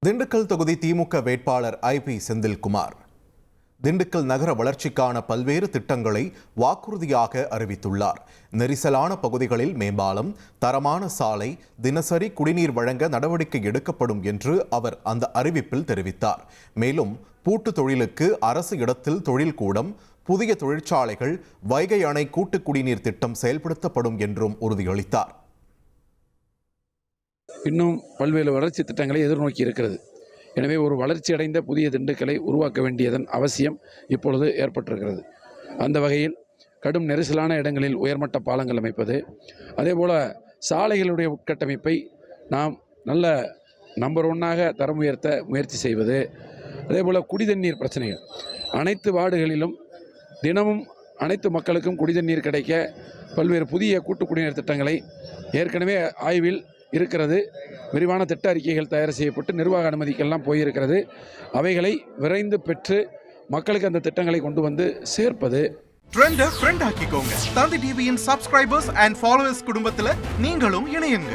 திண்டுக்கல் தொகுதி திமுக வேட்பாளர் ஐபி செந்தில்குமார் திண்டுக்கல் நகர வளர்ச்சிக்கான பல்வேறு திட்டங்களை வாக்குறுதியாக அறிவித்துள்ளார். நெரிசலான பகுதிகளில் மேம்பாலம், தரமான சாலை, தினசரி குடிநீர் வழங்க நடவடிக்கை எடுக்கப்படும் என்று அவர் அந்த அறிவிப்பில் தெரிவித்தார். மேலும் பூட்டு தொழிலுக்கு அரசு இடத்தில் தொழில்கூடம், புதிய தொழிற்சாலைகள், வைகை அணை கூட்டு குடிநீர் திட்டம் செயல்படுத்தப்படும் என்றும் உறுதியளித்தார். இன்னும் பல்வேறு வளர்ச்சி திட்டங்களை எதிர்நோக்கி இருக்கிறது. எனவே ஒரு வளர்ச்சியடைந்த புதிய திண்டுக்கலை உருவாக்க வேண்டியதன் அவசியம் இப்பொழுது ஏற்பட்டிருக்கிறது. அந்த வகையில் கடும் நெரிசலான இடங்களில் உயர்மட்ட பாலங்கள் அமைப்பது, அதேபோல் சாலைகளுடைய உட்கட்டமைப்பை நாம் நல்ல நம்பர் 1 தரம் உயர்த்த முயற்சி செய்வது, அதேபோல் குடிதண்ணீர் பிரச்சனைகள் அனைத்து வார்டுகளிலும் தினமும் அனைத்து மக்களுக்கும் குடிதண்ணீர் கிடைக்க பல்வேறு புதிய கூட்டு குடிநீர் திட்டங்களை ஏற்கனவே ஆய்வில் இருக்கிறது. விரிவான திட்ட அறிக்கைகள் தயார் செய்யப்பட்டு நிர்வாக அனுமதிக்கெல்லாம் போயிருக்கிறது. அவைகளை விரைந்து பெற்று மக்களுக்கு அந்த திட்டங்களை கொண்டு வந்து சேர்ப்பது. ட்ரெண்டை ஃப்ரெண்ட் ஆக்கிக்கோங்க. தந்தி டிவியின் சப்ஸ்கிரைபர்ஸ் அண்ட் ஃபாலோவர்ஸ் குடும்பத்தில் நீங்களும் இணையுங்க.